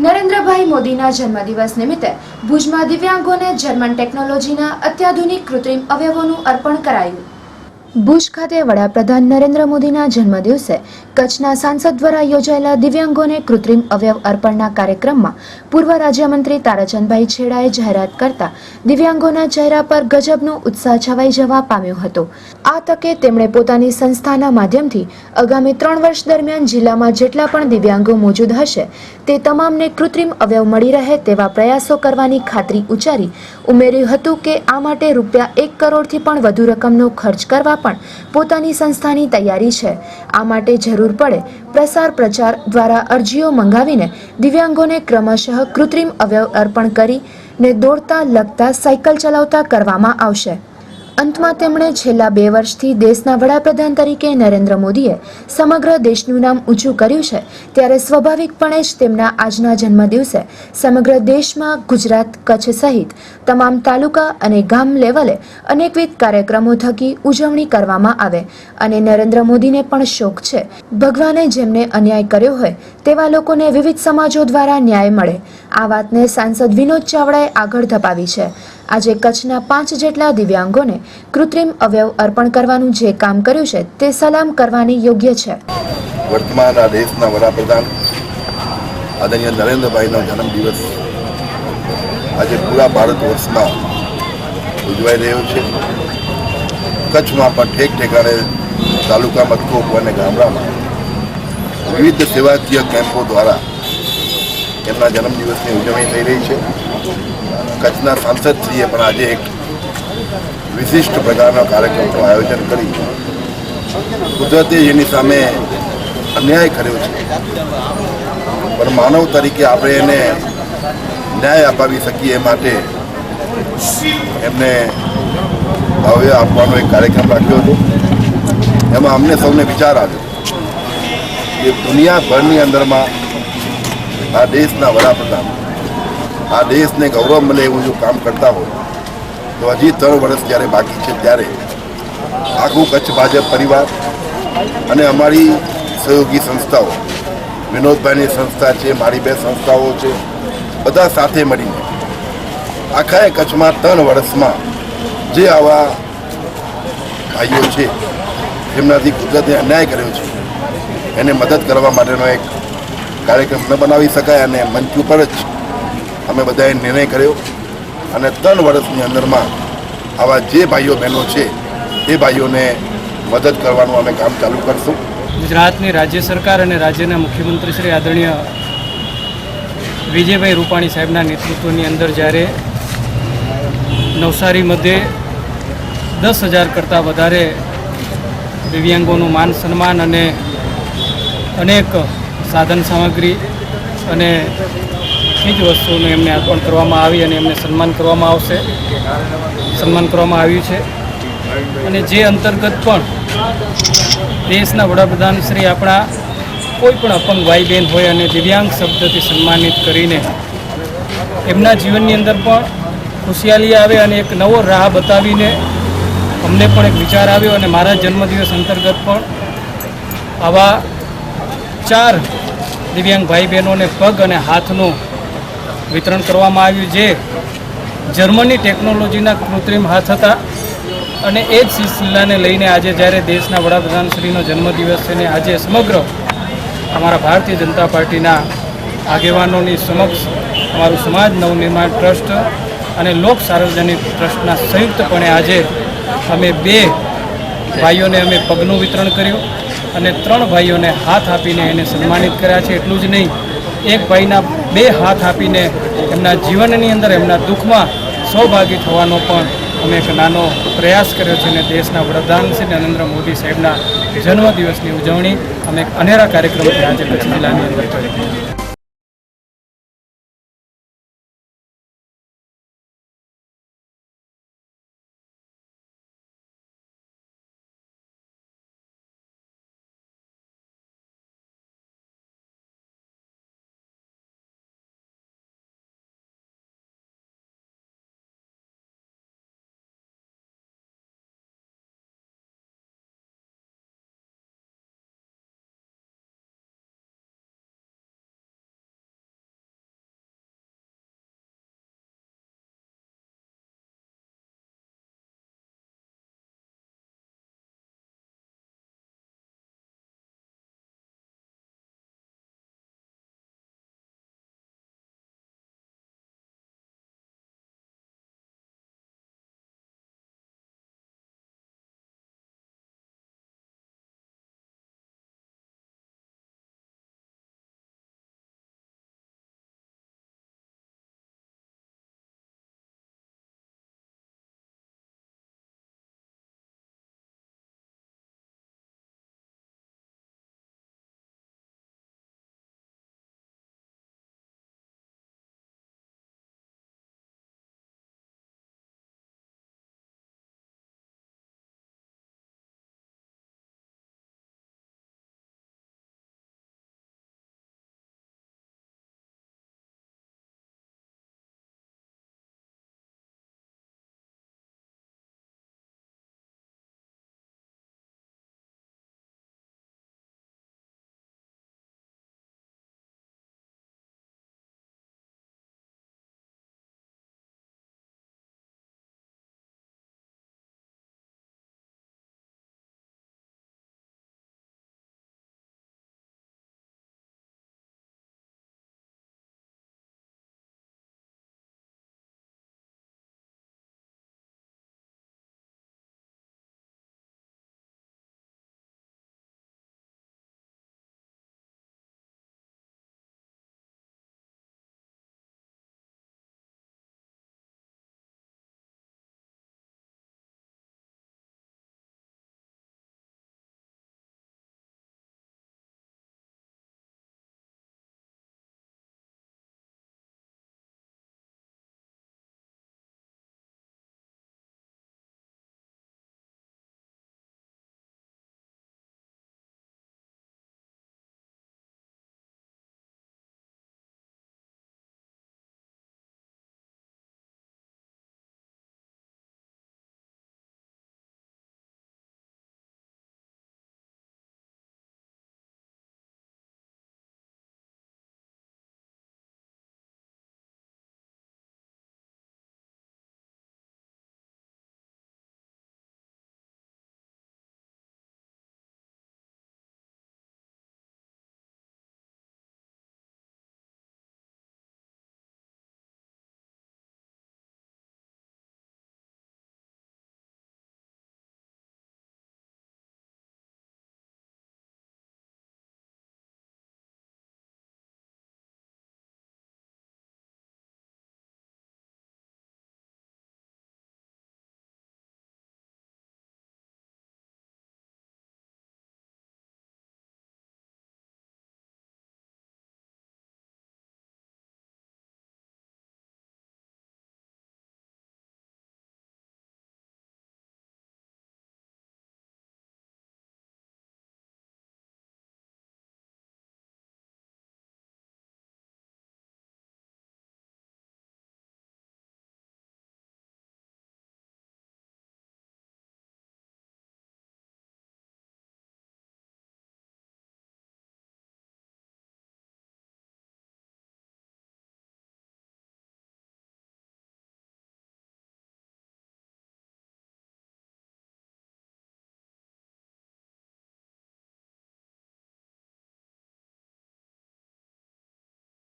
નરેન્દ્રભાઈ મોદીના જન્મદિવસ નિમિત્તે ભુજમાં દિવ્યાંગોને જર્મન ટેકનોલોજીના અત્યાધુનિક કૃત્રિમ અવયવોનું અર્પણ કરાયું। ભુજ ખાતે વડાપ્રધાન નરેન્દ્ર મોદીના જન્મદિવસે કચ્છના સાંસદ દ્વારા યોજાયેલા દિવ્યાંગોને કૃત્રિમ અવયવ અર્પણના કાર્યક્રમમાં પૂર્વ રાજ્યમંત્રી તારાચંદભાઈ છેડાએ જાહેરાત કરતા દિવ્યાંગોના ચહેરા પર ગજબનો ઉત્સાહ છવાઈ જવા પામ્યો હતો। આ તકે તેમણે પોતાની સંસ્થાના માધ્યમથી આગામી 3 વર્ષ દરમિયાન જિલ્લામાં જેટલા પણ દિવ્યાંગો મોજૂદ હશે તે તમામને કૃત્રિમ અવયવ મળી રહે તેવા પ્રયાસો કરવાની ખાતરી ઉચ્ચારી ઉમેર્યું હતું કે આ માટે રૂપિયા 1 કરોડથી પણ વધુ રકમનો ખર્ચ કરવા પણ પોતાની સંસ્થાની તૈયારી છે। આ માટે જરૂર પડે પ્રસાર પ્રચાર દ્વારા અરજીઓ મંગાવીને દિવ્યાંગોને ક્રમશઃ કૃત્રિમ અવયવ અર્પણ કરીને દોડતા લગતા સાયકલ ચલાવતા કરવામાં આવશે। અંતમાં તેમણે છેલ્લા 2 વર્ષથી દેશના વડાપ્રધાન તરીકે નરેન્દ્ર મોદીએ સમગ્ર દેશનું નામ ઊંચું કર્યું છે ત્યારે સ્વાભાવિકપણે જ તેમના આજના જન્મદિવસે સમગ્ર દેશમાં ગુજરાત કચ્છ સહિત તમામ તાલુકા અને ગામ લેવલે અનેકવિધ કાર્યક્રમો થકી ઉજવણી કરવામાં આવે અને નરેન્દ્ર મોદીને પણ શોખ છે ભગવાને જેમને અન્યાય કર્યો હોય તેવા લોકોને વિવિધ સમાજો દ્વારા ન્યાય મળે। આ વાતને સાંસદ વિનોદ ચાવડાએ આગળ ધપાવી છે। આજે કચ્છના 5 જેટલા દિવ્યાંગોને કૃત્રિમ અવયવ અર્પણ કરવાનું જે કામ કર્યું છે તે સલામ કરવાની યોગ્ય છે। વર્તમાન દેશના વડાપ્રધાન આદરણીય નરેન્દ્રભાઈનો જન્મદિવસ આજે પૂરા ભારત વર્ષમાં ઉજવાઈ રહ્યો છે। કચ્છમાં પણ ઠેક ઠેકાણે તાલુકા મથકો અને ગામડામાં વિવિધ સેવાકીય કેમ્પો દ્વારા એમના જન્મદિવસની ઉજવણી થઈ રહી છે। કચ્છના સાંસદશ્રીએ પણ આજે એક વિશિષ્ટ પ્રકારના કાર્યક્રમનું આયોજન કરી કુદરતે જેની સામે અન્યાય કર્યો છે પણ માનવ તરીકે આપણે એને ન્યાય અપાવી શકીએ એ માટે એમને ભાવ્ય આપવાનો એક કાર્યક્રમ રાખ્યો હતો। એમાં અમને સૌને વિચાર આવ્યો કે દુનિયાભરની અંદરમાં આ દેશના વડાપ્રધાન આ દેશને ગૌરવ મળે એવું જો કામ કરતા હોય તો હજી 3 વર્ષ જ્યારે બાકી છે ત્યારે આખું કચ્છ ભાજપ પરિવાર અને અમારી સહયોગી સંસ્થાઓ વિનોદભાઈની સંસ્થા છે, મારી 2 સંસ્થાઓ છે, બધા સાથે મળીને આખા કચ્છમાં 3 વર્ષમાં જે આવા ભાઈઓ છે જેમનાથી કુદરતે અન્યાય કર્યો છે એને મદદ કરવા માટેનો એક કાર્યક્રમ ન બનાવી શકાય અને મંચ ઉપર જ અમે બધાએ નિર્ણય કર્યો અને 3 વર્ષની અંદરમાં આવા જે ભાઈઓ બહેનો છે એ ભાઈઓને મદદ કરવાનું અમે કામ ચાલુ કરશું। ગુજરાતની રાજ્ય સરકાર અને રાજ્યના મુખ્યમંત્રી શ્રી આદરણીય વિજયભાઈ રૂપાણી સાહેબના નેતૃત્વની અંદર જ્યારે નવસારી મધ્યે 10,000 કરતાં વધારે દિવ્યાંગોનું માન સન્માન અને અનેક સાધન સામગ્રી અને ચીજ વસ્તુઓનું એમને અર્પણ કરવામાં આવી અને એમને સન્માન કરવામાં આવ્યું છે। અને જે અંતર્ગત પણ દેશના વડાપ્રધાન શ્રી આપણા કોઈ પણ અપંગ ભાઈ બહેન હોય અને દિવ્યાંગ શબ્દથી સન્માનિત કરીને એમના જીવનની અંદર પણ ખુશિયાલી આવે અને એક નવો રાહ બતાવીને અમને પણ એક વિચાર આવ્યો અને મારા જન્મદિવસ અંતર્ગત પણ આવા 4 દિવ્યાંગ ભાઈ બહેનોને પગ અને હાથનું વિતરણ કરવામાં આવ્યું જે જર્મની ટેકનોલોજીના કૃત્રિમ હાથ હતા અને એ જ સિલસિલાને લઈને આજે જ્યારે દેશના વડાપ્રધાનશ્રીનો જન્મદિવસ છે ને આજે સમગ્ર અમારા ભારતીય જનતા પાર્ટીના આગેવાનોની સમક્ષ અમારું સમાજ નવનિર્માણ ટ્રસ્ટ અને લોક સાર્વજનિક ટ્રસ્ટના સંયુક્તપણે આજે અમે 2 ભાઈઓને અમે પગનું વિતરણ કર્યું અને 3 ભાઈઓને હાથ આપીને એને સન્માનિત કર્યા છે। એટલું જ નહીં, એક ભાઈના 2 હાથ આપીને એમના જીવનની અંદર એમના દુઃખમાં સહભાગી થવાનો પણ અમે એક નાનો પ્રયાસ કર્યો છે અને દેશના વડાપ્રધાન શ્રી નરેન્દ્ર મોદી સાહેબના જન્મદિવસની ઉજવણી અમે એક અનેરા કાર્યક્રમથી આજે કચ્છ જિલ્લાની અંદર કરી।